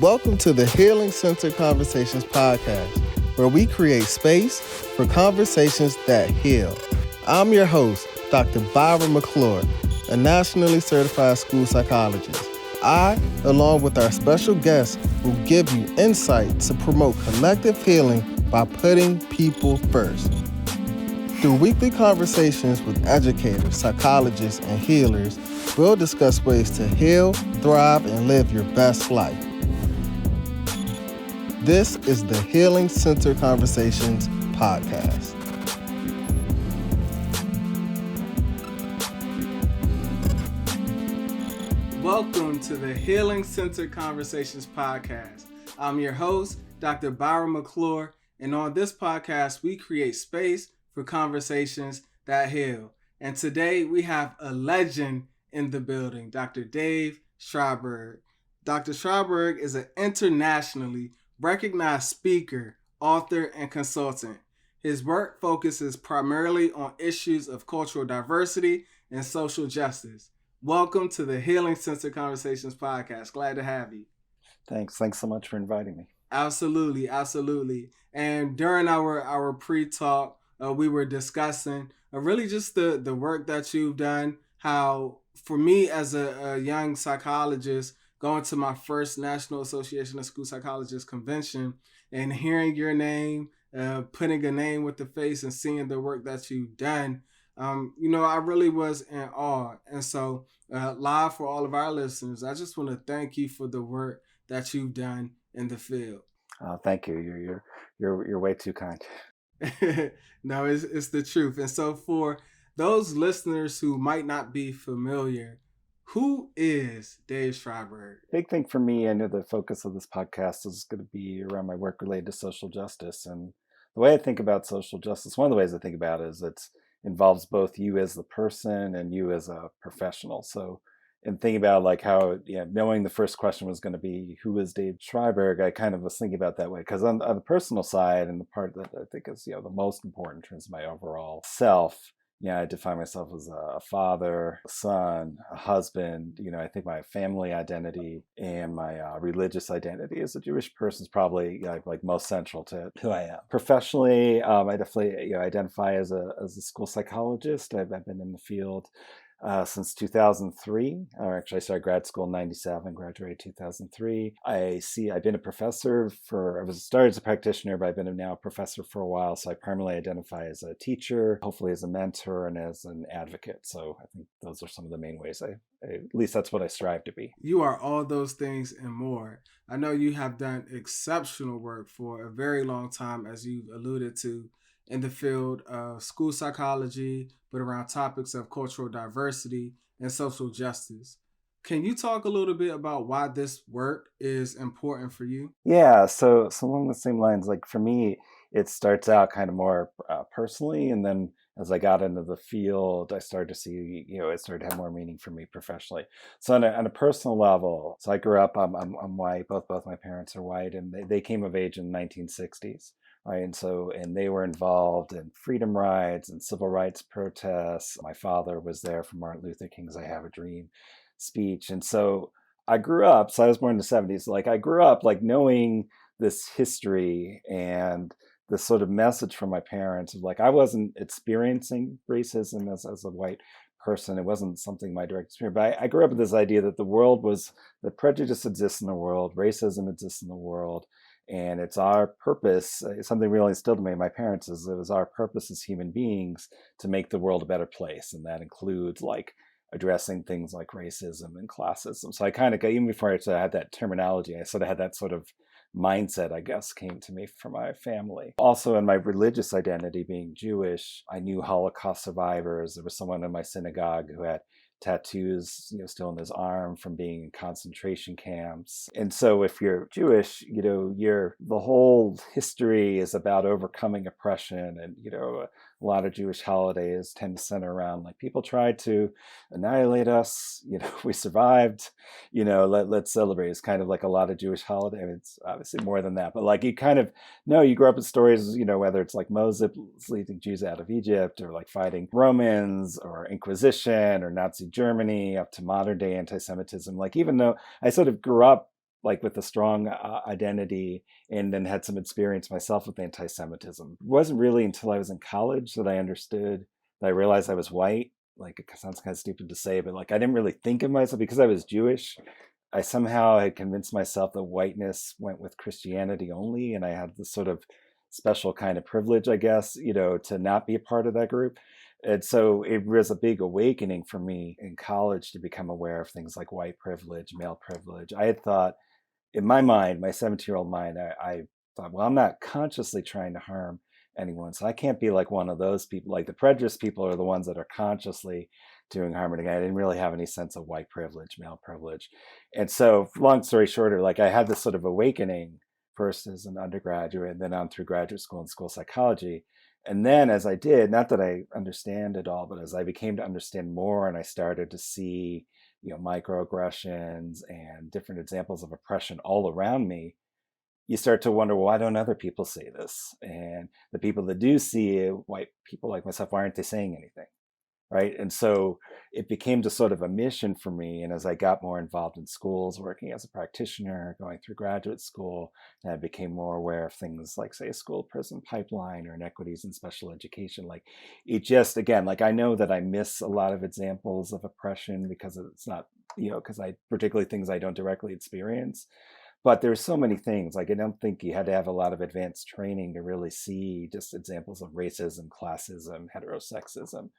Welcome to the Healing Centered Conversations podcast, where we create space for conversations that heal. I'm your host, Dr. Byron McClure, a nationally certified school psychologist. I, along with our special guests, will give you insight to promote collective healing by putting people first. Through weekly conversations with educators, psychologists, and healers, we'll discuss ways to heal, thrive, and live your best life. This is the Healing Center Conversations podcast. Welcome to the Healing Center Conversations podcast. I'm your host, Dr. Byron McClure, and on this podcast, we create space for conversations that heal. And today, we have a legend in the building, Dr. Dave Shriberg. Dr. Shriberg is an internationally recognized speaker, author, and consultant. His work focuses primarily on issues of cultural diversity and social justice. Welcome to the Healing Center Conversations podcast. Glad to have you. Thanks so much for inviting me. Absolutely. And during our pre-talk, we were discussing really just the work that you've done, how for me as a young psychologist, going to my first National Association of School Psychologists convention and hearing your name, putting a name with the face and seeing the work that you've done, I really was in awe. And so live for all of our listeners, I just want to thank you for the work that you've done in the field. Thank you. You're way too kind. No, it's the truth. And so for those listeners who might not be familiar, who is Dave Shriberg? Big thing for me, I know the focus of this podcast is going to be around my work related to social justice. And the way I think about social justice, one of the ways I think about it is it involves both you as the person and you as a professional. So in thinking about like how, knowing the first question was going to be, who is Dave Shriberg? I kind of was thinking about that way because on the personal side and the part that I think is, the most important in terms of my overall self, I define myself as a father, a son, a husband. I think my family identity and my religious identity as a Jewish person is probably like most central to who I am. Professionally, I definitely identify as a school psychologist. I've been in the field since 2003, or actually I started grad school in 97, graduated 2003. I've been a professor I started as a practitioner, but I've been now a professor for a while. So I primarily identify as a teacher, hopefully as a mentor and as an advocate. So I think those are some of the main ways at least that's what I strive to be. You are all those things and more. I know you have done exceptional work for a very long time, as you've alluded to, in the field of school psychology, but around topics of cultural diversity and social justice. Can you talk a little bit about why this work is important for you? Yeah, so along the same lines, like for me, it starts out kind of more personally, and then as I got into the field, I started to see, it started to have more meaning for me professionally. So on a personal level, so I grew up, I'm white, both my parents are white, and they came of age in the 1960s. Right. And they were involved in freedom rides and civil rights protests. My father was there for Martin Luther King's I Have a Dream speech. And so I grew up, so I was born in the 70s. Like I grew up like knowing this history and this sort of message from my parents of like, I wasn't experiencing racism as a white person. It wasn't something my direct experience, but I grew up with this idea that that prejudice exists in the world, racism exists in the world. And it's our purpose, something really instilled in me, my parents, is it was our purpose as human beings to make the world a better place. And that includes like addressing things like racism and classism. So I kind of got, even before I had that terminology, I sort of had that sort of mindset, I guess, came to me from my family. Also in my religious identity, being Jewish, I knew Holocaust survivors. There was someone in my synagogue who had tattoos, still in his arm from being in concentration camps. And so if you're Jewish, the whole history is about overcoming oppression. And, a lot of Jewish holidays tend to center around like people tried to annihilate us, we survived, let's celebrate. It's kind of like a lot of Jewish holidays. I mean, it's obviously more than that, but like you kind of know, you grow up with stories, whether it's like Moses leading Jews out of Egypt or like fighting Romans or Inquisition or Nazi Germany up to modern day anti-Semitism. Like, even though I sort of grew up like with a strong identity, and then had some experience myself with anti-Semitism. It wasn't really until I was in college that I understood, that I realized I was white. Like, it sounds kind of stupid to say, but like I didn't really think of myself because I was Jewish. I somehow had convinced myself that whiteness went with Christianity only, and I had this sort of special kind of privilege, I guess, to not be a part of that group. And so it was a big awakening for me in college to become aware of things like white privilege, male privilege. I had thought, in my mind, my 17-year-old mind, I thought, well, I'm not consciously trying to harm anyone. So I can't be like one of those people. Like the prejudiced people are the ones that are consciously doing harm. And I didn't really have any sense of white privilege, male privilege. And so, long story shorter, like I had this sort of awakening first as an undergraduate and then on through graduate school and school psychology. And then as I did, not that I understand it all, but as I became to understand more and I started to see microaggressions and different examples of oppression all around me, you start to wonder, well, why don't other people see this? And the people that do see it, white people like myself, why aren't they saying anything? Right. And so it became just sort of a mission for me. And as I got more involved in schools, working as a practitioner, going through graduate school, and I became more aware of things like, say, a school prison pipeline or inequities in special education. Like it just, again, like I know that I miss a lot of examples of oppression because it's not, because I particularly things I don't directly experience. But there's so many things. Like I don't think you had to have a lot of advanced training to really see just examples of racism, classism, heterosexism.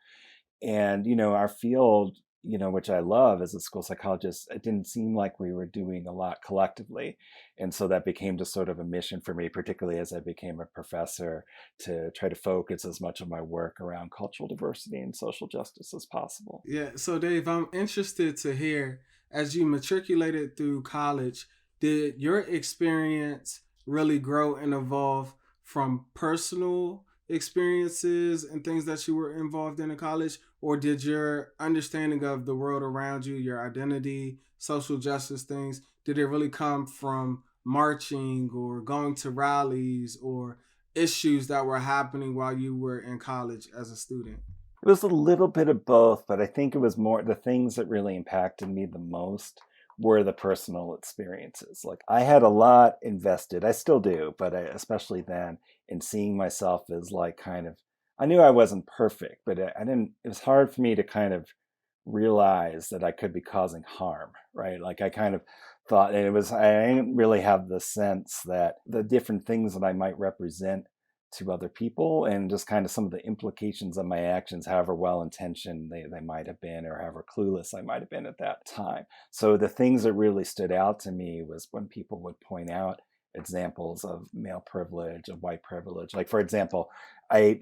And our field, which I love as a school psychologist, it didn't seem like we were doing a lot collectively. And so that became just sort of a mission for me, particularly as I became a professor, to try to focus as much of my work around cultural diversity and social justice as possible. Yeah. So, Dave, I'm interested to hear, as you matriculated through college, did your experience really grow and evolve from personal experiences and things that you were involved in college? Or did your understanding of the world around you, your identity, social justice things, did it really come from marching or going to rallies or issues that were happening while you were in college as a student? It was a little bit of both, but I think it was more the things that really impacted me the most were the personal experiences. Like I had a lot invested, I still do, but especially then in seeing myself as like kind of, I knew I wasn't perfect, but I didn't, it was hard for me to kind of realize that I could be causing harm, right? Like I kind of thought, and I didn't really have the sense that the different things that I might represent to other people and just kind of some of the implications of my actions, however well intentioned they might have been or however clueless I might have been at that time. So the things that really stood out to me was when people would point out examples of male privilege, of white privilege. Like for example,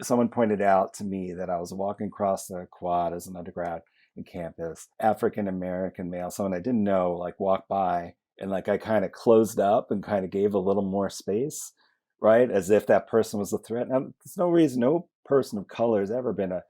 someone pointed out to me that I was walking across the quad as an undergrad in campus, African American male, someone I didn't know, like walked by and like I kind of closed up and kind of gave a little more space, right? As if that person was a threat. Now, there's no reason, no person of color has ever been a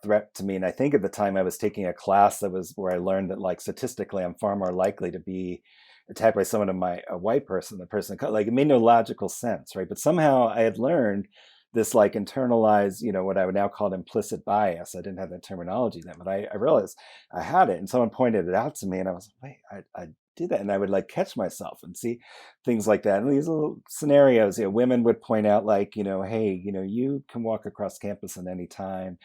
threat to me. And I think at the time I was taking a class that was where I learned that like statistically, I'm far more likely to be attacked by someone of a white person, the person of color. Like it made no logical sense, right? But somehow I had learned this like internalized, what I would now call implicit bias. I didn't have that terminology then, but I realized I had it. And someone pointed it out to me and I was like, wait, I did that. And I would like catch myself and see things like that. And these little scenarios, women would point out like, hey, you can walk across campus at any time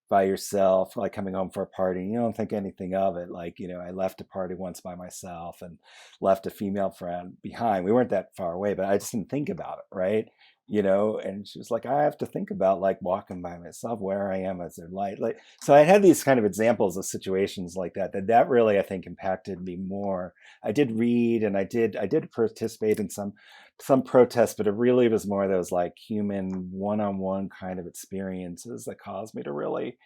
by yourself, like coming home for a party. You don't think anything of it. Like, I left a party once by myself and left a female friend behind. We weren't that far away, but I just didn't think about it. Right. And she was like, I have to think about like walking by myself, where I am as their light. Like, so I had these kind of examples of situations like that really, I think, impacted me more. I did read and I did participate in some protests, but it really was more those like human one-on-one kind of experiences that caused me to really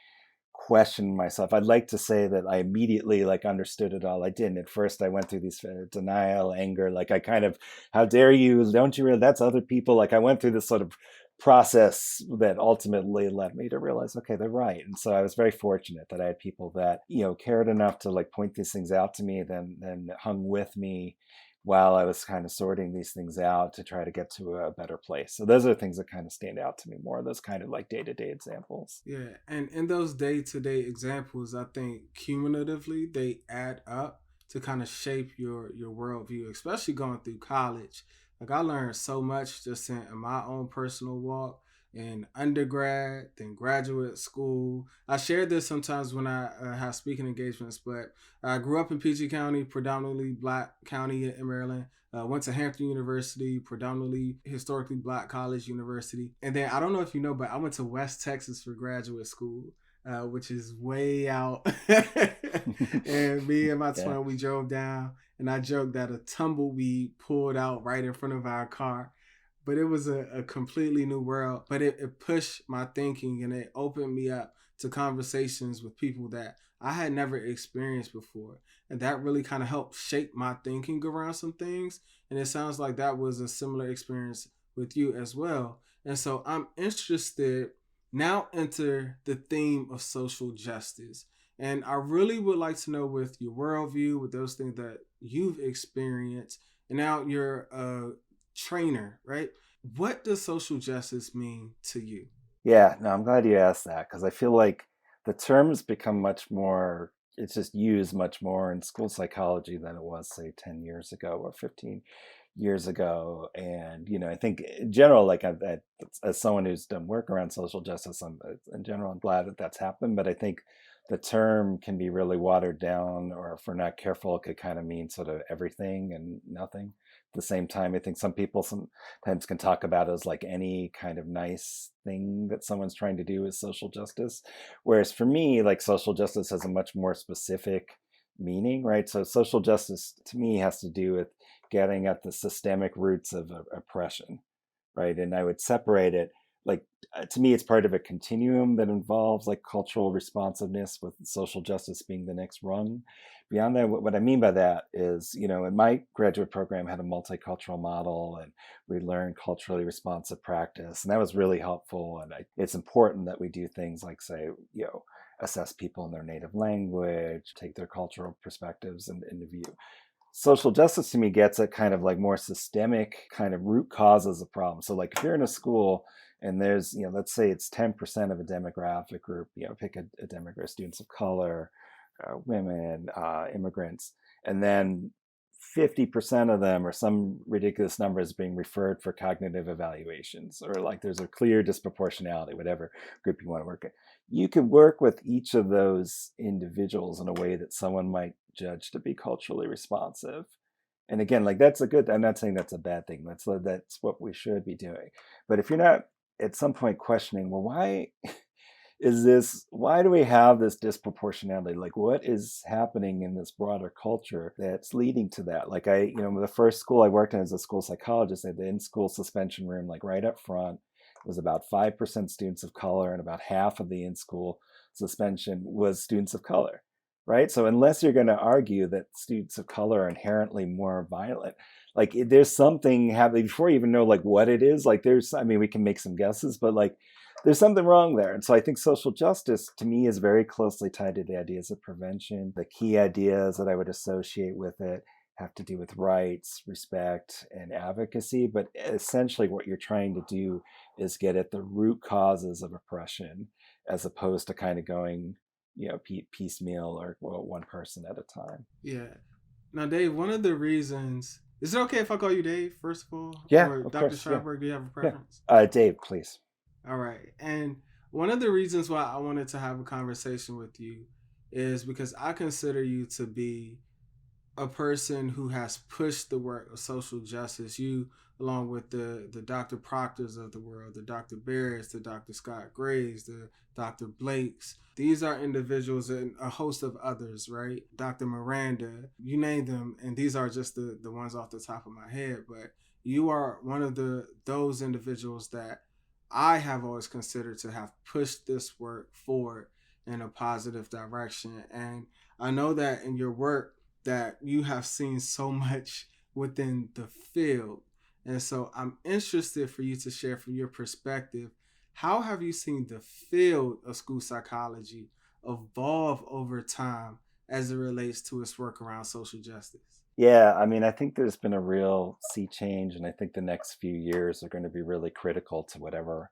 question myself. I'd like to say that I immediately like understood it all. I didn't. At first I went through these denial, anger, like I kind of, how dare you, don't you realize that's other people? Like I went through this sort of process that ultimately led me to realize, okay, they're right. And so I was very fortunate that I had people that, cared enough to like point these things out to me, then hung with me while I was kind of sorting these things out to try to get to a better place. So those are things that kind of stand out to me more, those kind of like day-to-day examples. Yeah, and in those day to day examples, I think cumulatively they add up to kind of shape your worldview, especially going through college. Like I learned so much just in my own personal walk in undergrad, then graduate school. I share this sometimes when I have speaking engagements, but I grew up in PG County, predominantly black county in Maryland. Went to Hampton University, predominantly historically black college university. And then I don't know if you know, but I went to West Texas for graduate school, which is way out. And me and my Yeah. twin, we drove down, and I joked that a tumbleweed pulled out right in front of our car. But it was a completely new world. But it pushed my thinking, and it opened me up to conversations with people that I had never experienced before. And that really kind of helped shape my thinking around some things. And it sounds like that was a similar experience with you as well. And so I'm interested now enter the theme of social justice. And I really would like to know, with your worldview, with those things that you've experienced, and now you're a trainer, right? What does social justice mean to you? Yeah, no, I'm glad you asked that because I feel like the terms become much more, it's just used much more in school psychology than it was, say, 10 years ago or 15 years ago. And, I think in general, like as someone who's done work around social justice, in general, I'm glad that that's happened. But I think the term can be really watered down, or if we're not careful, it could kind of mean sort of everything and nothing. At the same time, I think some people sometimes can talk about it as like any kind of nice thing that someone's trying to do is social justice. Whereas for me, like social justice has a much more specific meaning, right? So social justice to me has to do with getting at the systemic roots of oppression, right? And I would separate it like to me, it's part of a continuum that involves like cultural responsiveness, with social justice being the next rung. Beyond that, what I mean by that is, in my graduate program had a multicultural model, and we learned culturally responsive practice, and that was really helpful. And it's important that we do things like, say, assess people in their native language, take their cultural perspectives into view. Social justice to me gets at kind of like more systemic kind of root causes of problems. So like if you're in a school and there's, let's say it's 10% of a demographic group, pick a demographic, students of color, women, immigrants, and then 50% of them, or some ridiculous number, is being referred for cognitive evaluations, or like there's a clear disproportionality, whatever group you want to work in. You could work with each of those individuals in a way that someone might judge to be culturally responsive. And again, like that's a good, I'm not saying that's a bad thing. That's what we should be doing. But if you're not at some point questioning, well, why do we have this disproportionality? Like what is happening in this broader culture that's leading to that? Like the first school I worked in as a school psychologist, they had the in-school suspension room, like right up front. It was about 5% students of color, and about half of the in-school suspension was students of color, right? So unless you're going to argue that students of color are inherently more violent, like there's something happening before you even know like what it is. Like we can make some guesses, but like there's something wrong there. And so I think social justice to me is very closely tied to the ideas of prevention. The key ideas that I would associate with it have to do with rights, respect, and advocacy. But essentially what you're trying to do is get at the root causes of oppression, as opposed to kind of going, piecemeal, or one person at a time. Yeah. Now, Dave, one of the reasons, is it okay if I call you Dave, first of all? Yeah, Or of Dr. course. Yeah. Shriberg, do you have a Yeah. preference? Dave, please. All right. And one of the reasons why I wanted to have a conversation with you is because I consider you to be a person who has pushed the work of social justice. You, along with the Dr. Proctors of the world, the Dr. Barretts, the Dr. Scott Grays, the Dr. Blakes. These are individuals and a host of others, right? Dr. Miranda, you name them, and these are just the ones off the top of my head. But you are one of those individuals that I have always considered to have pushed this work forward in a positive direction. And I know that in your work that you have seen so much within the field. And so I'm interested for you to share from your perspective, how have you seen the field of school psychology evolve over time as it relates to its work around social justice? Yeah, I think there's been a real sea change, and I think the next few years are going to be really critical to whatever,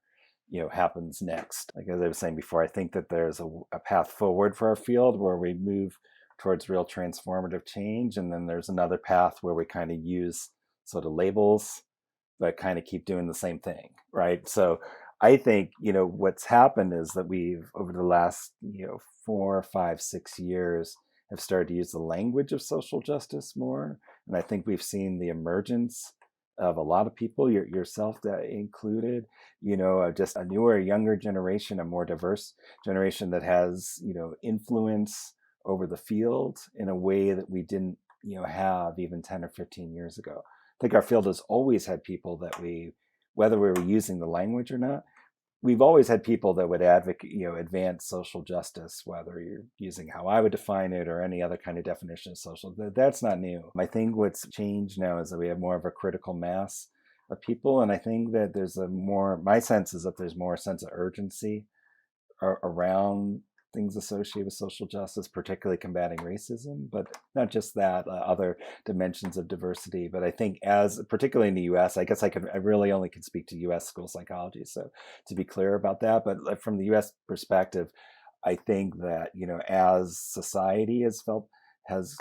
happens next. Like as I was saying before, I think that there's a path forward for our field where we move towards real transformative change. And then there's another path where we kind of use sort of labels, but kind of keep doing the same thing, right? So I think, what's happened is that we've, over the last, 4, 5, 6 years, have started to use the language of social justice more. And I think we've seen the emergence of a lot of people, yourself included, just a newer, younger generation, a more diverse generation that has, influence over the field in a way that we didn't, have even 10 or 15 years ago. I think our field has always had people that whether we were using the language or not, we've always had people that would advocate, advance social justice, whether you're using how I would define it or any other kind of definition of social. That's not new. I think what's changed now is that we have more of a critical mass of people. And I think that my sense is that there's more sense of urgency around things associated with social justice, particularly combating racism, but not just that, other dimensions of diversity. But I think particularly in the US, I guess I really only can speak to US school psychology. So to be clear about that, but from the US perspective, I think that, as society has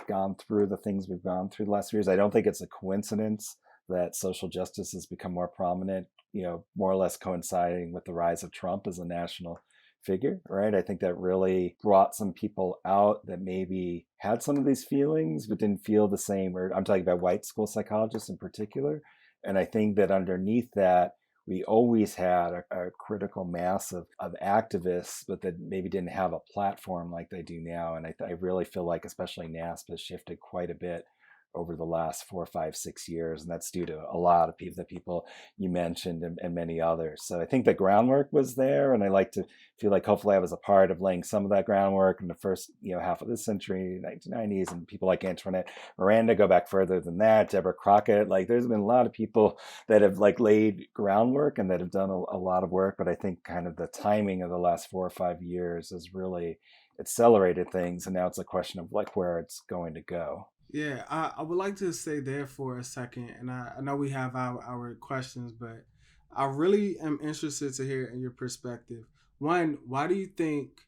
gone through the things we've gone through the last few years, I don't think it's a coincidence that social justice has become more prominent, more or less coinciding with the rise of Trump as a national figure, right? I think that really brought some people out that maybe had some of these feelings but didn't feel the same. Or I'm talking about white school psychologists in particular. And I think that underneath that, we always had a critical mass of activists, but that maybe didn't have a platform like they do now. And I really feel like especially NASP has shifted quite a bit over the last 4, 5, 6 years. And that's due to a lot of the people you mentioned and many others. So I think the groundwork was there. And I like to feel like hopefully I was a part of laying some of that groundwork in the first half of this century, 1990s, and people like Antoinette Miranda go back further than that, Deborah Crockett. Like there's been a lot of people that have laid groundwork and that have done a lot of work. But I think kind of the timing of the last 4 or 5 years has really accelerated things. And now it's a question of where it's going to go. Yeah, I would like to stay there for a second, and I know we have our questions, but I really am interested to hear in your perspective. One, why do you think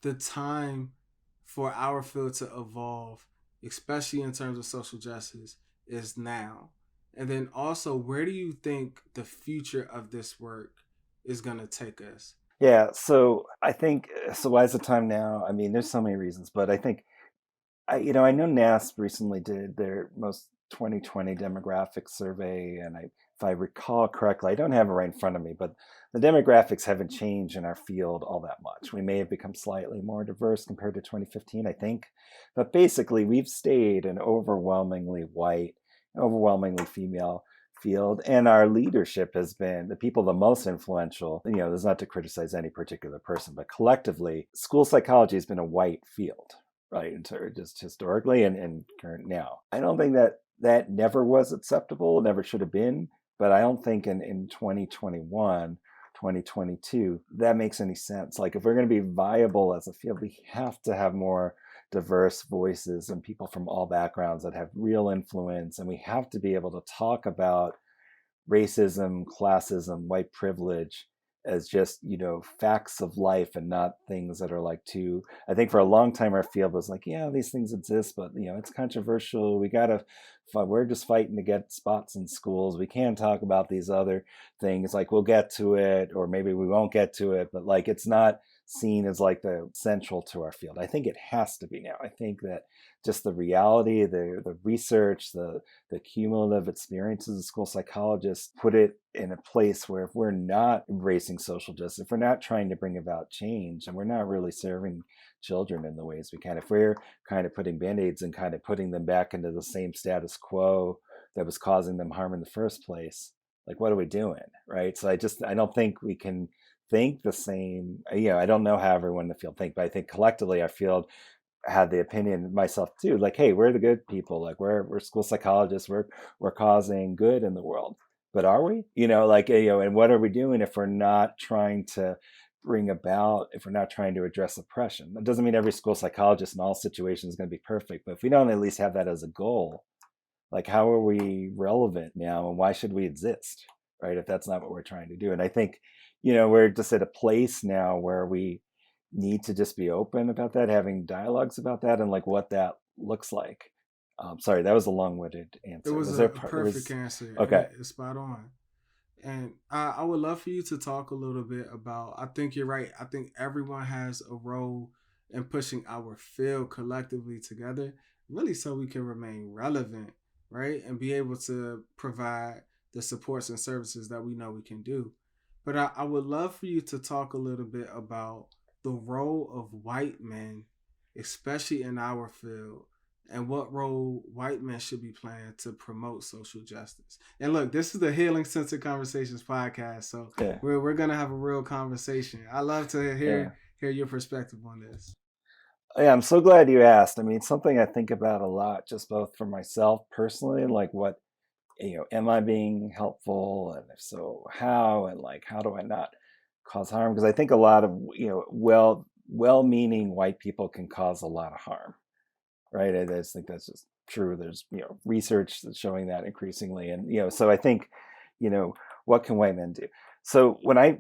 the time for our field to evolve, especially in terms of social justice, is now? And then also, where do you think the future of this work is going to take us? Yeah, so I think, so why is the time now? I mean, there's so many reasons, but I think I know NASP recently did their most 2020 demographic survey, and if I recall correctly, I don't have it right in front of me, but the demographics haven't changed in our field all that much. We may have become slightly more diverse compared to 2015, I think, but basically we've stayed an overwhelmingly white, overwhelmingly female field, and our leadership has been the people the most influential. This is not to criticize any particular person, but collectively, school psychology has been a white field, right? And so just historically and current now. I don't think that never was acceptable, never should have been, but I don't think in 2021, 2022, that makes any sense. Like if we're going to be viable as a field, we have to have more diverse voices and people from all backgrounds that have real influence. And we have to be able to talk about racism, classism, white privilege as just, facts of life and not things that are I think for a long time our field was yeah, these things exist, but it's controversial. We're just fighting to get spots in schools. We can't talk about these other things. We'll get to it, or maybe we won't get to it, but it's not seen as the central to our field. I think it has to be now. I think that just the reality, the research, the cumulative experiences of school psychologists put it in a place where if we're not embracing social justice, if we're not trying to bring about change, and we're not really serving children in the ways we can, if we're kind of putting band-aids and kind of putting them back into the same status quo that was causing them harm in the first place, what are we doing, right? So I don't think we can think the same. I don't know how everyone in the field think, but I think collectively our field had the opinion, myself too, hey, we're the good people, we're school psychologists, we're causing good in the world, but are we? And what are we doing if we're not trying to if we're not trying to address oppression? That doesn't mean every school psychologist in all situations is going to be perfect, but if we don't at least have that as a goal, how are we relevant now, and why should we exist, right, if that's not what we're trying to do? And I think we're just at a place now where we need to just be open about that, having dialogues about that, and like what that looks like. Sorry, that was a long-winded It answer. was Was there a part? It perfect was answer. okay. It's spot on. And I would love for you to talk a little bit about. I think you're right. I think everyone has a role in pushing our field collectively together, really, so we can remain relevant, right, and be able to provide the supports and services that we know we can do. But I would love for you to talk a little bit about the role of white men, especially in our field, and what role white men should be playing to promote social justice. And look, this is the Healing Centered Conversations podcast, so Yeah, we're gonna have a real conversation. I love to yeah. hear your perspective on this. Yeah, I'm so glad you asked. I mean, it's something I think about a lot, just both for myself personally, like what, am I being helpful? And if so, how? And like, how do I not cause harm? Because I think a lot of, well-meaning white people can cause a lot of harm, right? I just think that's just true. There's, research that's showing that increasingly. And, so I think, you know, what can white men do? So when I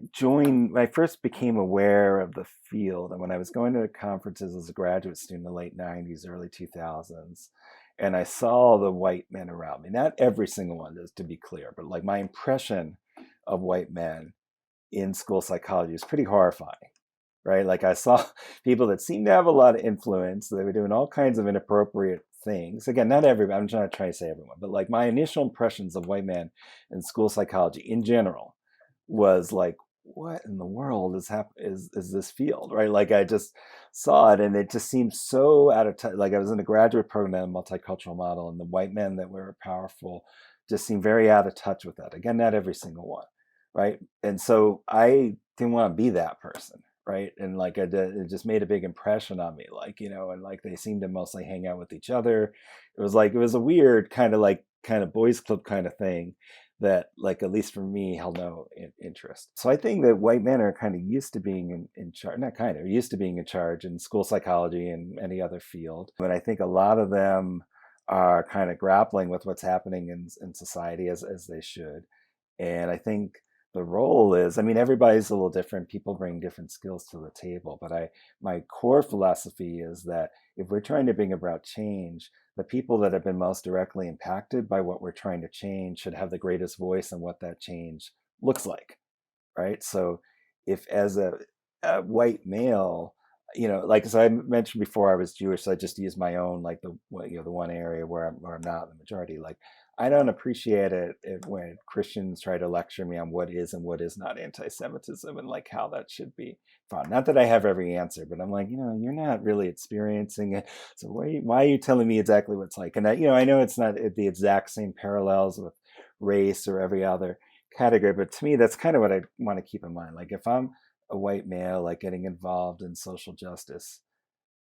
first became aware of the field, and when I was going to conferences as a graduate student in the late 90s, early 2000s, and I saw the white men around me, not every single one, to be clear, but like my impression of white men in school psychology is pretty horrifying, right? Like I saw people that seemed to have a lot of influence. They were doing all kinds of inappropriate things. Again, not everybody, I'm not trying to say everyone, but like my initial impressions of white men in school psychology in general was like, what in the world is this field, right? Like I just saw it and it just seemed so out of touch. Like I was in a graduate program, multicultural model, and the white men that were powerful just seemed very out of touch with that. Again, not every single one, right? And so I didn't want to be that person, right? And like it just made a big impression on me, like, and like they seemed to mostly hang out with each other. It was a weird kind of boys club kind of thing that, like, at least for me, held no interest. So I think that white men are kind of used to being in charge, not kind of, used to being in charge in school psychology and any other field. But I think a lot of them are kind of grappling with what's happening in society as they should. And I think the role is, I mean, everybody's a little different. People bring different skills to the table. But my core philosophy is that if we're trying to bring about change, the people that have been most directly impacted by what we're trying to change should have the greatest voice in what that change looks like, right? So if as a white male, like as I mentioned before, I was Jewish, so I just use my own, like the one area where I'm not the majority. Like I don't appreciate it when Christians try to lecture me on what is and what is not anti-Semitism and like how that should be found. Not that I have every answer, but I'm like, you're not really experiencing it. So why are you telling me exactly what it's like? And I know it's not the exact same parallels with race or every other category, but to me, that's kind of what I want to keep in mind. Like if I'm a white male, like getting involved in social justice,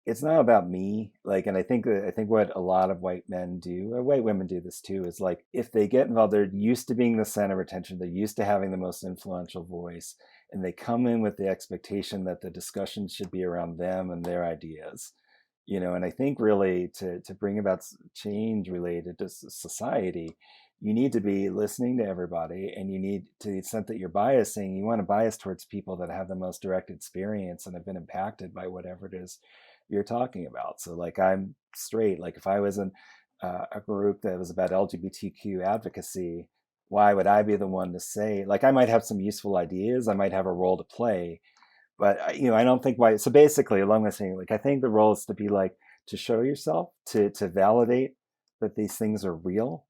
it's not about me. Like, and I think what a lot of white men do, or white women do this too, is like if they get involved, they're used to being the center of attention, they're used to having the most influential voice, and they come in with the expectation that the discussion should be around them and their ideas. And I think really to bring about change related to society, you need to be listening to everybody, and you need, to the extent that you're biasing, you want to bias towards people that have the most direct experience and have been impacted by whatever it is you're talking about. So like I'm straight, like if I was in a group that was about LGBTQ advocacy, why would I be the one to say, like, I might have some useful ideas, I might have a role to play, but I don't think why. So basically, along with saying, like, I think the role is to be like, to show yourself, to validate that these things are real,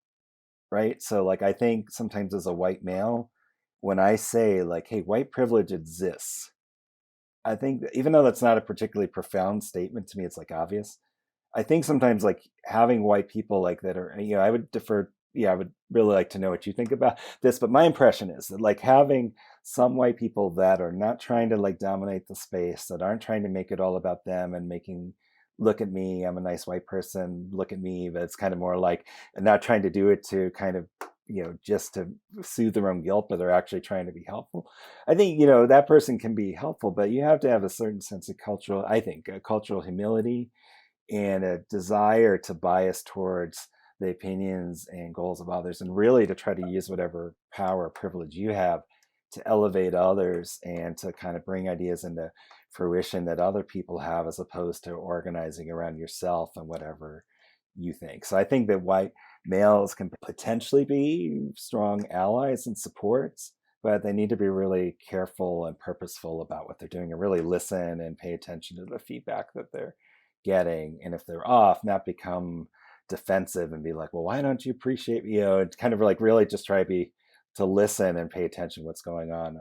right? So like I think sometimes as a white male, when I say like, hey, white privilege exists, I think that even though that's not a particularly profound statement to me, it's like obvious. I think sometimes like having white people like that are, I would defer, yeah, I would really like to know what you think about this, but my impression is that like having some white people that are not trying to like dominate the space, that aren't trying to make it all about them and making, look at me, I'm a nice white person, look at me, but it's kind of more like, and not trying to do it to kind of, just to soothe their own guilt, but they're actually trying to be helpful. I think, that person can be helpful, but you have to have a certain sense of cultural, I think, cultural humility and a desire to bias towards the opinions and goals of others, and really to try to use whatever power or privilege you have to elevate others and to kind of bring ideas into fruition that other people have, as opposed to organizing around yourself and whatever you think. So I think that white males can potentially be strong allies and supports, but they need to be really careful and purposeful about what they're doing and really listen and pay attention to the feedback that they're getting. And if they're off, not become defensive and be like, well, why don't you appreciate me? It's kind of like really just try to listen and pay attention to what's going on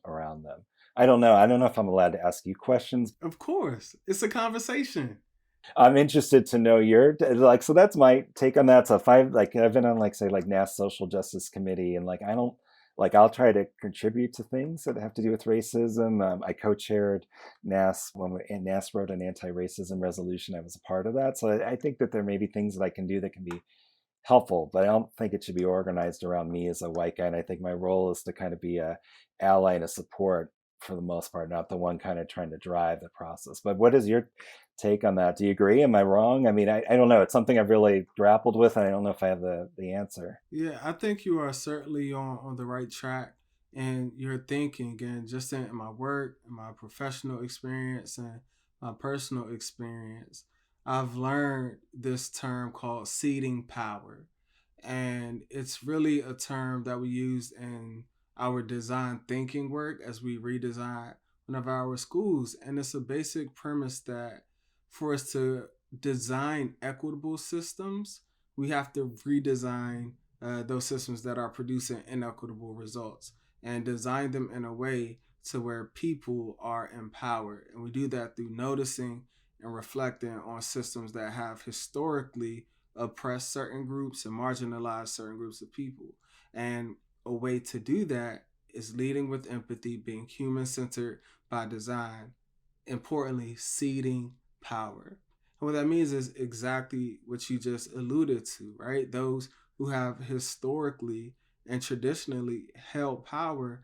around them. I don't know. I don't know if I'm allowed to ask you questions. Of course, it's a conversation. I'm interested to know your like. So that's my take on that. So if I've been on like say like NAS Social Justice Committee, and like I don't like I'll try to contribute to things that have to do with racism. I co-chaired NAS when NAS wrote an anti-racism resolution. I was a part of that. So I think that there may be things that I can do that can be helpful, but I don't think it should be organized around me as a white guy. And I think my role is to kind of be a ally and a support for the most part, not the one kind of trying to drive the process. But what is your take on that? Do you agree? Am I wrong? I mean, I don't know. It's something I've really grappled with, and I don't know if I have the answer. Yeah, I think you are certainly on the right track and you're thinking, and just in my work, in my professional experience, and my personal experience, I've learned this term called seeding power. And it's really a term that we use in our design thinking work as we redesign one of our schools. And it's a basic premise that for us to design equitable systems, we have to redesign those systems that are producing inequitable results and design them in a way to where people are empowered. And we do that through noticing and reflecting on systems that have historically oppress certain groups and marginalize certain groups of people. And a way to do that is leading with empathy, being human centered by design, importantly, seeding power. And what that means is exactly what you just alluded to, right? Those who have historically and traditionally held power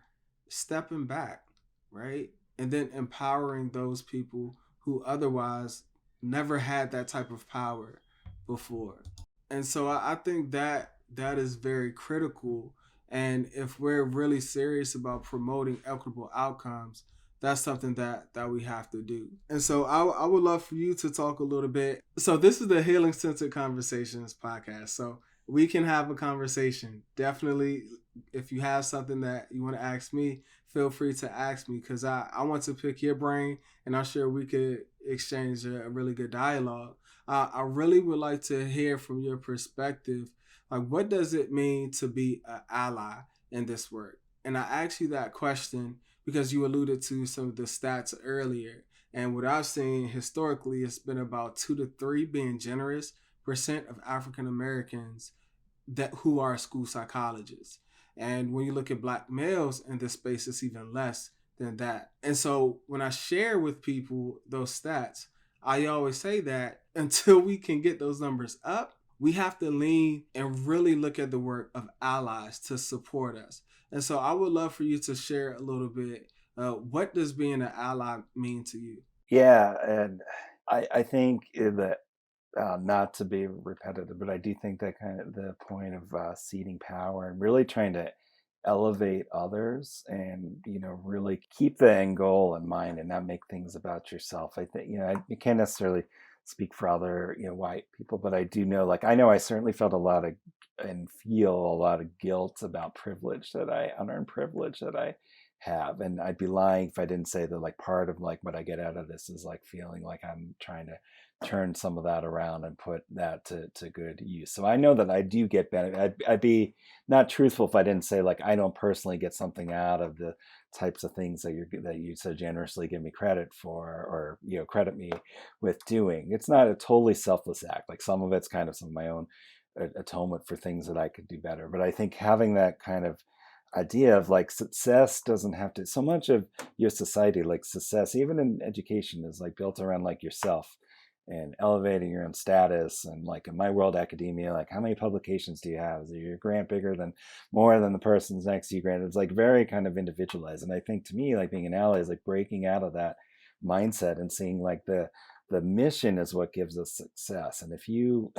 stepping back, right? And then empowering those people who otherwise never had that type of power before. And so I think that that is very critical. And if we're really serious about promoting equitable outcomes, that's something that we have to do. And so I would love for you to talk a little bit. So this is the Healing Centered Conversations podcast. So we can have a conversation. Definitely, if you have something that you want to ask me, feel free to ask me, because I want to pick your brain, and I'm sure we could exchange a really good dialogue. I really would like to hear from your perspective, like what does it mean to be an ally in this work? And I asked you that question because you alluded to some of the stats earlier. And what I've seen historically, it's been about 2 to 3, being generous, percent of African Americans that who are school psychologists. And when you look at Black males in this space, it's even less than that. And so when I share with people those stats, I always say that until we can get those numbers up, we have to lean and really look at the work of allies to support us. And so I would love for you to share a little bit. What does being an ally mean to you? Yeah, and I think that not to be repetitive, but I do think that kind of the point of seeding power and really trying to elevate others and really keep the end goal in mind and not make things about yourself. I think I can't necessarily speak for other white people, but I do know, like I know I certainly felt a lot of and feel a lot of guilt about privilege, that I unearned privilege that I have. And I'd be lying if I didn't say that like part of like what I get out of this is like feeling like I'm trying to turn some of that around and put that to good use. So I know that I do get benefit. I'd be not truthful if I didn't say like I don't personally get something out of the types of things that you so generously give me credit for, or credit me with doing. It's not a totally selfless act. Like some of it's kind of some of my own atonement for things that I could do better. But I think having that kind of idea of like success doesn't have to, so much of your society, like success even in education, is like built around like yourself and elevating your own status. And like in my world academia, like how many publications do you have? Is your grant bigger than more than the person's next to you grant? It's like very kind of individualized. And I think to me, like being an ally is like breaking out of that mindset and seeing like the the mission is what gives us success. And if you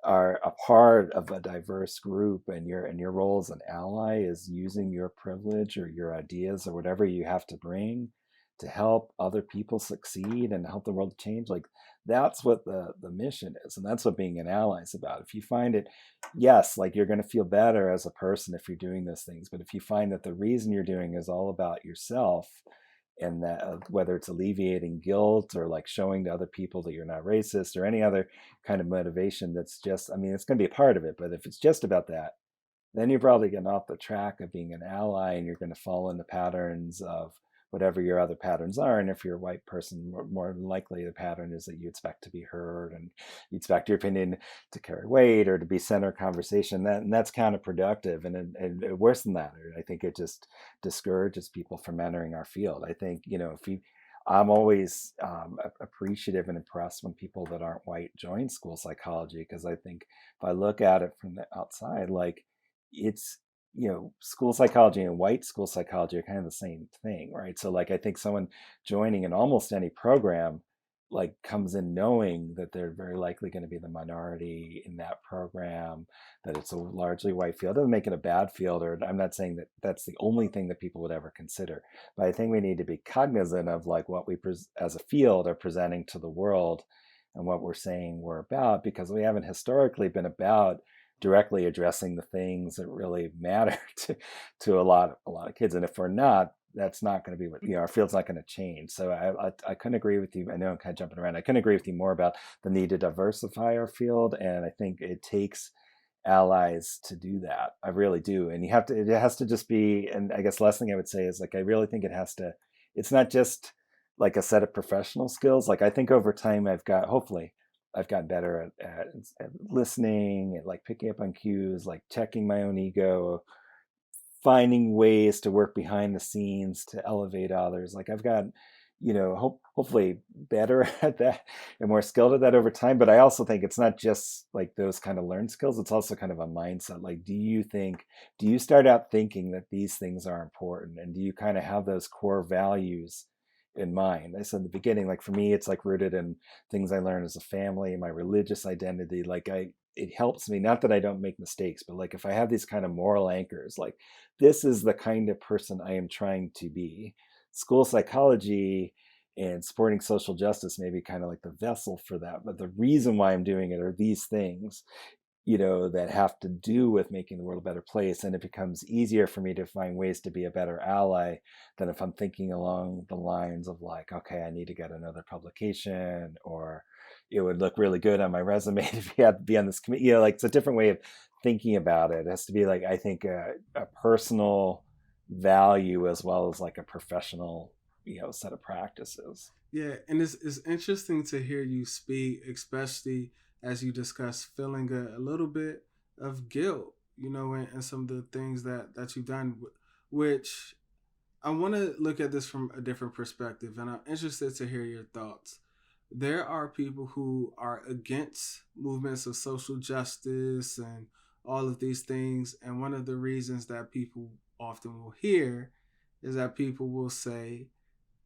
are a part of a diverse group, and your role as an ally is using your privilege or your ideas or whatever you have to bring to help other people succeed and help the world change, like that's what the mission is, and that's what being an ally is about. If you find it, yes, like you're going to feel better as a person if you're doing those things, but if you find that the reason you're doing is all about yourself, and that whether it's alleviating guilt or like showing to other people that you're not racist or any other kind of motivation, that's just, I mean, it's going to be a part of it, but if it's just about that, then you're probably getting off the track of being an ally, and you're going to fall into patterns of whatever your other patterns are. And if you're a white person, more than likely the pattern is that you expect to be heard, and you expect your opinion to carry weight or to be center of conversation. And that's counterproductive. And worse than that, I think it just discourages people from entering our field. I think, if you, I'm always appreciative and impressed when people that aren't white join school psychology, because I think if I look at it from the outside, like, it's, school psychology and white school psychology are kind of the same thing, right? So like I think someone joining in almost any program like comes in knowing that they're very likely going to be the minority in that program, that it's a largely white field. It doesn't make it a bad field, or I'm not saying that that's the only thing that people would ever consider, but I think we need to be cognizant of like what we as a field are presenting to the world and what we're saying we're about, because we haven't historically been about directly addressing the things that really matter to a lot of kids. And if we're not, that's not going to be what, our field's not going to change. So I couldn't agree with you. I know I'm kind of jumping around. I couldn't agree with you more about the need to diversify our field. And I think it takes allies to do that. I really do. And it has to just be, and I guess last thing I would say is like, I really think it's not just like a set of professional skills. Like I think over time hopefully I've gotten better at listening and like picking up on cues, like checking my own ego, finding ways to work behind the scenes to elevate others. Like I've gotten, hopefully better at that and more skilled at that over time. But I also think it's not just like those kind of learned skills. It's also kind of a mindset. Like, do you start out thinking that these things are important? And do you kind of have those core values in mind? I said in the beginning, like for me, it's like rooted in things I learned as a family, my religious identity. Like it helps me, not that I don't make mistakes, but like if I have these kind of moral anchors, like this is the kind of person I am trying to be. School psychology and supporting social justice may be kind of like the vessel for that, but the reason why I'm doing it are these things, that have to do with making the world a better place. And it becomes easier for me to find ways to be a better ally than if I'm thinking along the lines of like, okay, I need to get another publication, or it would look really good on my resume to be on this committee. Like it's a different way of thinking about it. It has to be like, I think a personal value as well as like a professional, set of practices. Yeah, and it's interesting to hear you speak, especially as you discuss feeling a little bit of guilt, and some of the things that you've done, which I want to look at this from a different perspective, and I'm interested to hear your thoughts. There are people who are against movements of social justice and all of these things, and one of the reasons that people often will hear is that people will say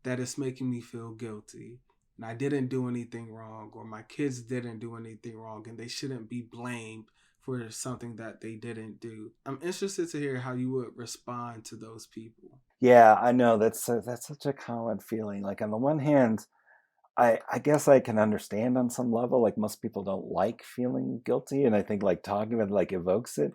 that it's making me feel guilty and I didn't do anything wrong, or my kids didn't do anything wrong and they shouldn't be blamed for something that they didn't do. I'm interested to hear how you would respond to those people. Yeah, I know that's such a common feeling. Like on the one hand, I guess I can understand on some level, like most people don't like feeling guilty. And I think like talking about it, like evokes it.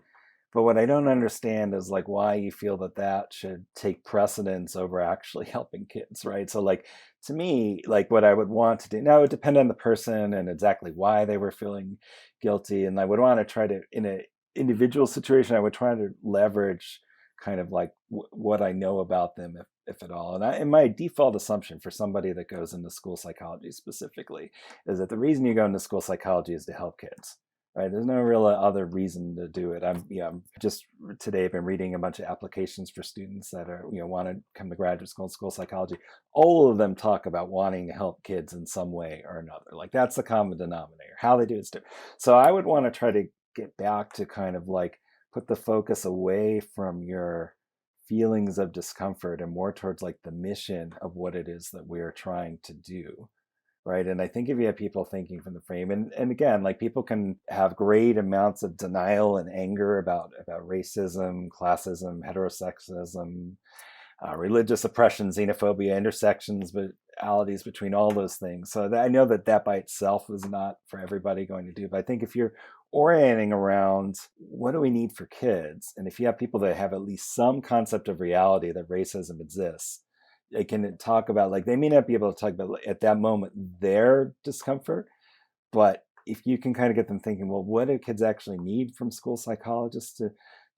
But what I don't understand is like why you feel that should take precedence over actually helping kids, right? So like to me, like what I would want to do now, it would depend on the person and exactly why they were feeling guilty. And I would want to try to, in an individual situation, I would try to leverage kind of like what I know about them, if at all. And my default assumption for somebody that goes into school psychology specifically is that the reason you go into school psychology is to help kids. Right. There's no real other reason to do it. I'm just today been reading a bunch of applications for students that are, want to come to graduate school and school psychology. All of them talk about wanting to help kids in some way or another. Like that's the common denominator. How they do it is different. So I would want to try to get back to kind of like put the focus away from your feelings of discomfort and more towards like the mission of what it is that we're trying to do. right? And I think if you have people thinking from the frame, and again, like people can have great amounts of denial and anger about racism, classism, heterosexism, religious oppression, xenophobia, intersectionalities between all those things. So I know that by itself is not for everybody going to do. But I think if you're orienting around what do we need for kids, and if you have people that have at least some concept of reality that racism exists, they can talk about, like, they may not be able to talk about at that moment their discomfort, but if you can kind of get them thinking, well, what do kids actually need from school psychologists to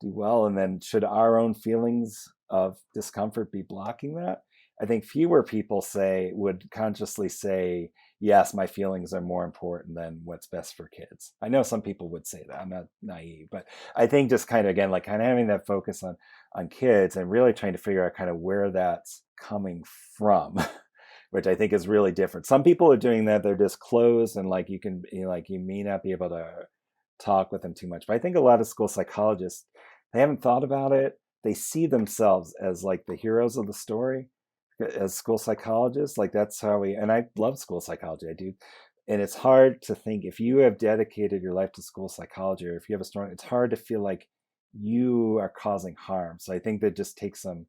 do well? And then should our own feelings of discomfort be blocking that? I think fewer people would consciously say, yes, my feelings are more important than what's best for kids. I know some people would say that. I'm not naive, but I think just kind of, again, like kind of having that focus on kids and really trying to figure out kind of where that's coming from. Which I think is really different. Some people are doing that; they're just closed, and like you may not be able to talk with them too much. But I think a lot of school psychologists, they haven't thought about it. They see themselves as like the heroes of the story as school psychologists. Like that's how and I love school psychology. I do. And it's hard to think if you have dedicated your life to school psychology, or if you have it's hard to feel like you are causing harm. So I think that just takes some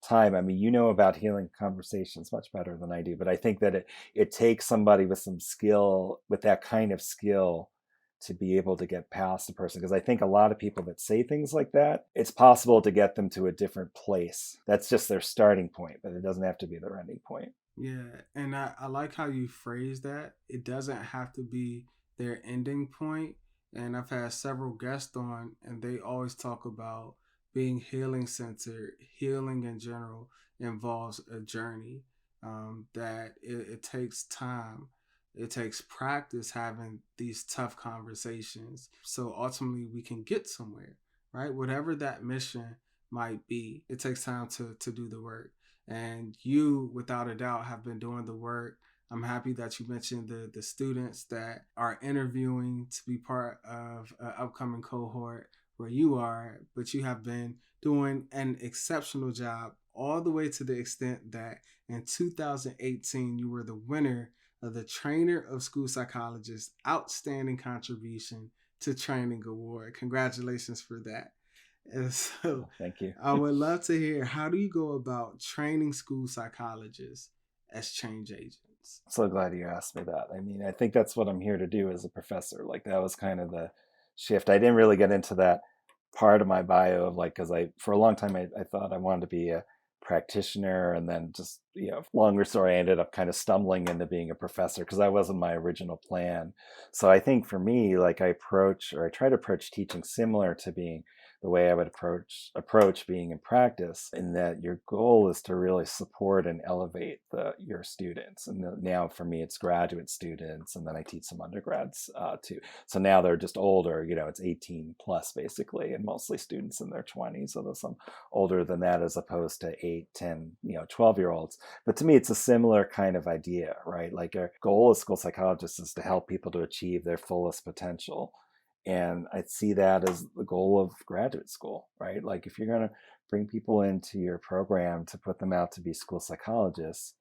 time. I mean, you know about healing conversations much better than I do, but I think that it takes somebody with some skill, with that kind of skill, to be able to get past a person. Because I think a lot of people that say things like that, it's possible to get them to a different place. That's just their starting point, but it doesn't have to be their ending point. Yeah, and I like how you phrase that. It doesn't have to be their ending point. And I've had several guests on, and they always talk about being healing centered. Healing in general involves a journey, that it takes time. It takes practice having these tough conversations. So ultimately, we can get somewhere, right? Whatever that mission might be, it takes time to do the work. And you, without a doubt, have been doing the work. I'm happy that you mentioned the students that are interviewing to be part of an upcoming cohort where you are, but you have been doing an exceptional job all the way to the extent that in 2018 you were the winner of the Trainer of School Psychologists Outstanding Contribution to Training Award. Congratulations for that. And so Thank you. I would love to hear, how do you go about training school psychologists as change agents? So glad you asked me that. I mean, I think that's what I'm here to do as a professor. Like that was kind of the shift. I didn't really get into that part of my bio of like, because for a long time I thought I wanted to be a practitioner, and then just, longer story, I ended up kind of stumbling into being a professor because that wasn't my original plan. So I think for me, like I try to approach teaching similar to being the way I would approach being in practice, in that your goal is to really support and elevate your students. And now for me, it's graduate students, and then I teach some undergrads too. So now they're just older, it's 18 plus basically, and mostly students in their 20s. So there's some older than that as opposed to 8, 10, 12-year-olds. But to me, it's a similar kind of idea, right? Like our goal as school psychologists is to help people to achieve their fullest potential. And I see that as the goal of graduate school, right? Like if you're going to bring people into your program to put them out to be school psychologists,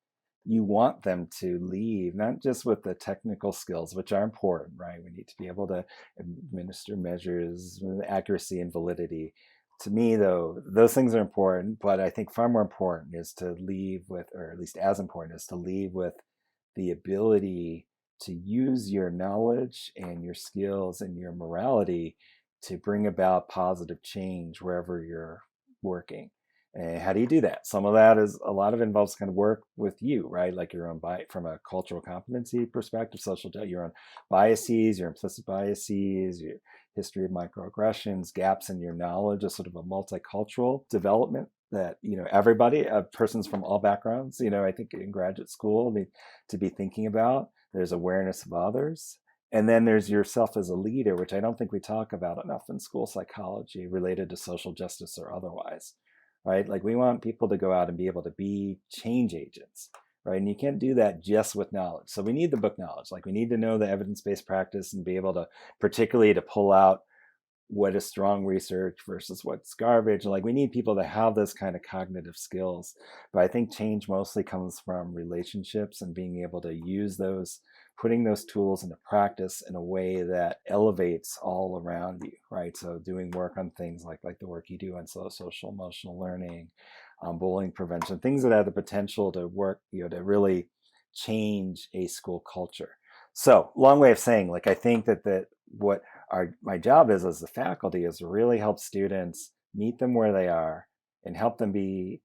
you want them to leave not just with the technical skills, which are important, right? We need to be able to administer measures with accuracy and validity. To me, though, those things are important, but I think far more important is to leave with, or at least as important, is to leave with the ability to use your knowledge and your skills and your morality to bring about positive change wherever you're working. And how do you do that? Some of that is, a lot of it involves kind of work with you, right? Like your own from a cultural competency perspective, your own biases, your implicit biases, your history of microaggressions, gaps in your knowledge, is sort of a multicultural development that, everybody, persons from all backgrounds, I think in graduate school need to be thinking about. There's awareness of others. And then there's yourself as a leader, which I don't think we talk about enough in school psychology related to social justice or otherwise, right? Like we want people to go out and be able to be change agents, right? And you can't do that just with knowledge. So we need the book knowledge. Like we need to know the evidence-based practice and be able to, particularly to pull out what is strong research versus what's garbage. Like we need people to have those kind of cognitive skills. But I think change mostly comes from relationships and being able to use those, putting those tools into practice in a way that elevates all around you, right? So doing work on things like the work you do on social emotional learning, bullying prevention, things that have the potential to work, to really change a school culture. So long way of saying, like, I think that what my job is as a faculty is to really help students, meet them where they are and help them be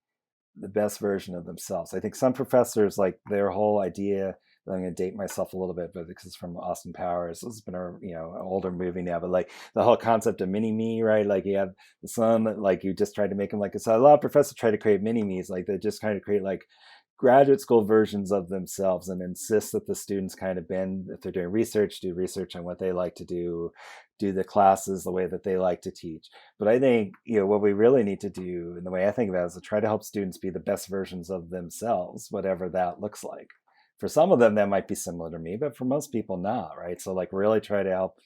the best version of themselves. I think some professors, like their whole idea, I'm going to date myself a little bit, but because it's from Austin Powers, it's been an older movie now, but like the whole concept of mini me, right? Like you have the son that like you just try to make him like, so a lot of professors try to create mini me's, like they just kind of create like graduate school versions of themselves and insist that the students kind of bend, if they're doing research, do research on what they like to do the classes the way that they like to teach. But I think, what we really need to do, and the way I think about it, is to try to help students be the best versions of themselves, whatever that looks like. For some of them, that might be similar to me, but for most people, not, right? So like really try to help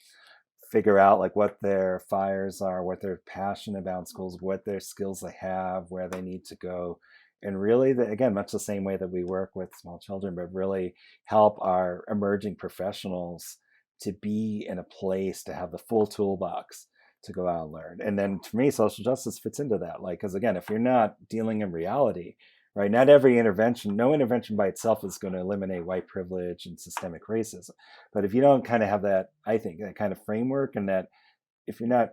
figure out like what their fires are, what they're passionate about in schools, what their skills they have, where they need to go. And really, again, much the same way that we work with small children, but really help our emerging professionals to be in a place to have the full toolbox to go out and learn. And then for me, social justice fits into that. Like, because again, if you're not dealing in reality, right, not every intervention, no intervention by itself is going to eliminate white privilege and systemic racism. But if you don't kind of have that, I think, that kind of framework, and that if you're not,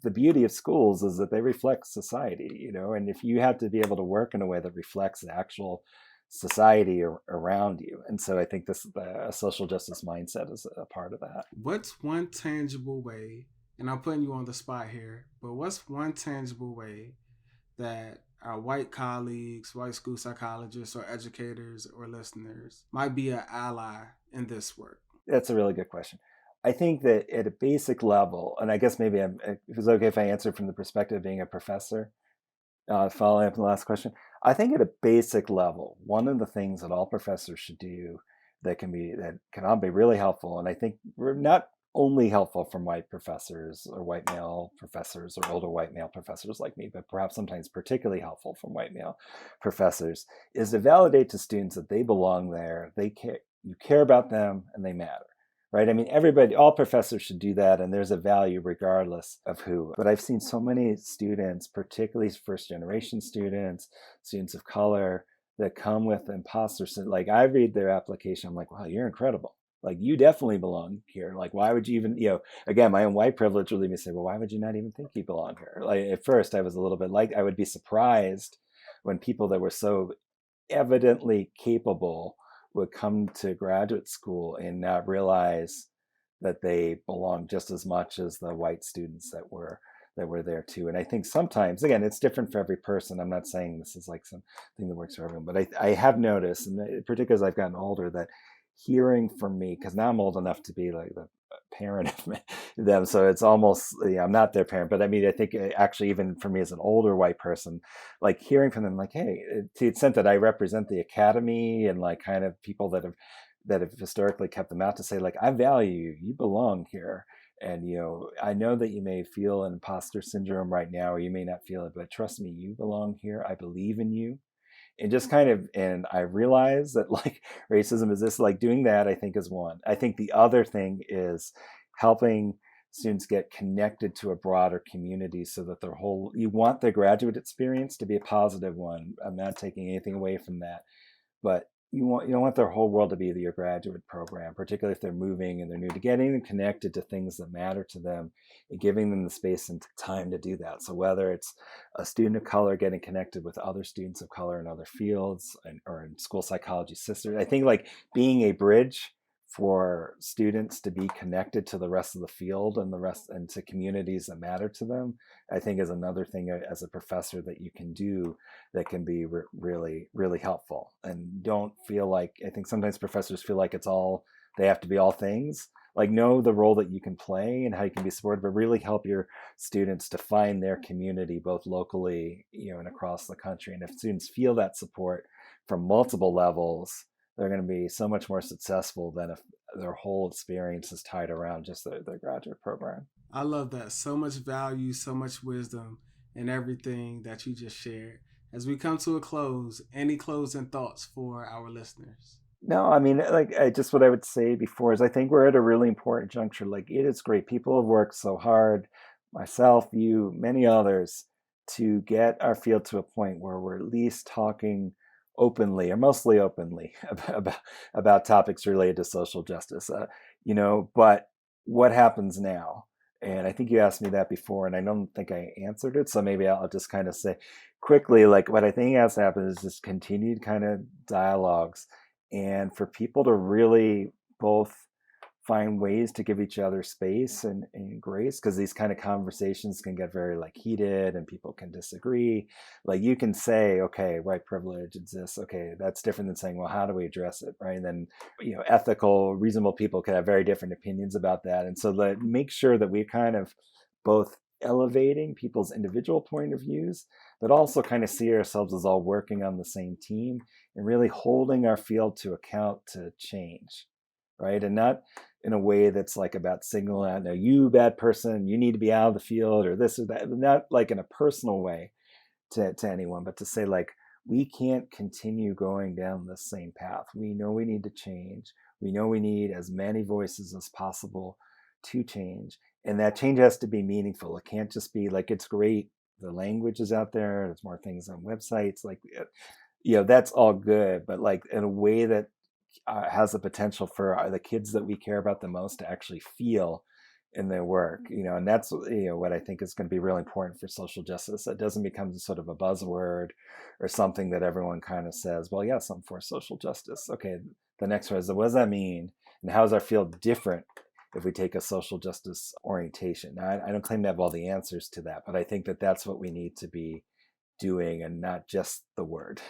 the beauty of schools is that they reflect society, and if you have to be able to work in a way that reflects the actual society around you. And so I think this social justice mindset is a part of that. What's one tangible way, and I'm putting you on the spot here, but what's one tangible way that our white colleagues, white school psychologists or educators or listeners might be an ally in this work? That's a really good question. I think that at a basic level, and I guess maybe if it's okay if I answer from the perspective of being a professor, following up on the last question, I think at a basic level, one of the things that all professors should do that can all be really helpful, and I think we're not only helpful from white professors or white male professors or older white male professors like me, but perhaps sometimes particularly helpful from white male professors, is to validate to students that they belong there, they care, you care about them, and they matter. Right? I mean, all professors should do that, and there's a value regardless of who. But I've seen so many students, particularly first-generation students of color, that come with imposter syndrome. Like I read their application, I'm like, wow, you're incredible. Like you definitely belong here. Like why would you even, again, my own white privilege would lead me to say, well, why would you not even think you belong here? Like at first I was a little bit like, I would be surprised when people that were so evidently capable would come to graduate school and not realize that they belong just as much as the white students that were there too. And I think sometimes, again, it's different for every person. I'm not saying this is like something that works for everyone, but I have noticed, and particularly as I've gotten older, that hearing from me, because now I'm old enough to be like the parent of them, so it's almost, I'm not their parent, but I mean, I think actually even for me as an older white person, like hearing from them, like, hey, to the extent that I represent the academy and like kind of people that have historically kept them out, to say like, I value you, you belong here. And I know that you may feel an imposter syndrome right now, or you may not feel it, but trust me, you belong here. I believe in you. And just kind of, and I realize that like racism is this, like doing that, I think is one. I think the other thing is helping students get connected to a broader community, so that you want their graduate experience to be a positive one. I'm not taking anything away from that, but you don't want their whole world to be your graduate program, particularly if they're moving and they're new, to getting them connected to things that matter to them and giving them the space and time to do that. So whether it's a student of color getting connected with other students of color in other fields, or in school psychology sisters, I think like being a bridge for students to be connected to the rest of the field and to communities that matter to them, I think is another thing as a professor that you can do that can be really, really helpful. And don't feel like, I think sometimes professors feel like they have to be all things. Like know the role that you can play and how you can be supportive, but really help your students to find their community both locally, and across the country. And if students feel that support from multiple levels, they're going to be so much more successful than if their whole experience is tied around just their graduate program. I love that. So much value, so much wisdom in everything that you just shared. As we come to a close, any closing thoughts for our listeners? No, I mean, like, just what I would say before is I think we're at a really important juncture. Like, it is great. People have worked so hard, myself, you, many others, to get our field to a point where we're at least talking openly or mostly openly about topics related to social justice. But what happens now? And I think you asked me that before, and I don't think I answered it. So maybe I'll just kind of say quickly, like, what I think has to happen is just continued kind of dialogues, and for people to really both find ways to give each other space and grace, because these kind of conversations can get very like heated and people can disagree. Like, you can say, okay, white privilege exists, okay, that's different than saying, well, how do we address it, right? And then, ethical, reasonable people can have very different opinions about that. And so make sure that we kind of both elevating people's individual point of views, but also kind of see ourselves as all working on the same team and really holding our field to account to change, right? And not in a way that's like about signaling out, no, you bad person, you need to be out of the field or this or that, not like in a personal way to anyone, but to say, like, we can't continue going down the same path. We know we need to change. We know we need as many voices as possible to change. And that change has to be meaningful. It can't just be like, it's great, the language is out there, there's more things on websites, like, that's all good, but like in a way that has the potential for the kids that we care about the most to actually feel in their work, and that's what I think is going to be really important for social justice. It doesn't become sort of a buzzword or something that everyone kind of says, well, yes, I'm for social justice. Okay, the next one is, what does that mean, and how does our field different if we take a social justice orientation? Now, I don't claim to have all the answers to that, but I think that that's what we need to be doing, and not just the word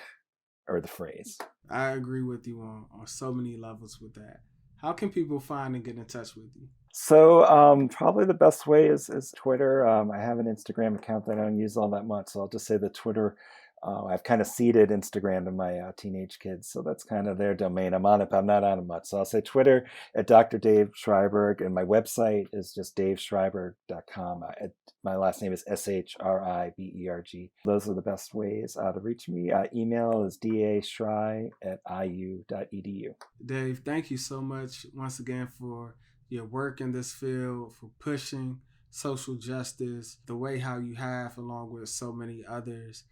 or the phrase. I agree with you on so many levels with that. How can people find and get in touch with you? So probably the best way is Twitter. I have an Instagram account that I don't use all that much, so I'll just say the Twitter. I've kind of ceded Instagram to my teenage kids, so that's kind of their domain. I'm on it, but I'm not on it much. So I'll say Twitter at Dr. Dave Shriberg, and my website is just daveshriberg.com. My last name is Shriberg. Those are the best ways to reach me. Email is dashry@iu.edu. Dave, thank you so much once again for your work in this field, for pushing social justice the way how you have, along with so many others.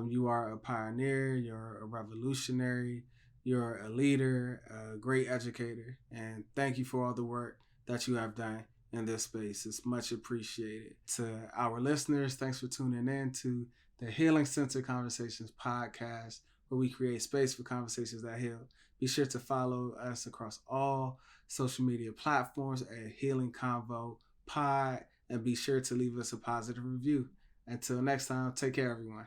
You are a pioneer, you're a revolutionary, you're a leader, a great educator, and thank you for all the work that you have done in this space. It's much appreciated. To our listeners, thanks for tuning in to the Healing Center Conversations podcast, where we create space for conversations that heal. Be sure to follow us across all social media platforms at Healing Convo Pod, and be sure to leave us a positive review. Until next time, take care, everyone.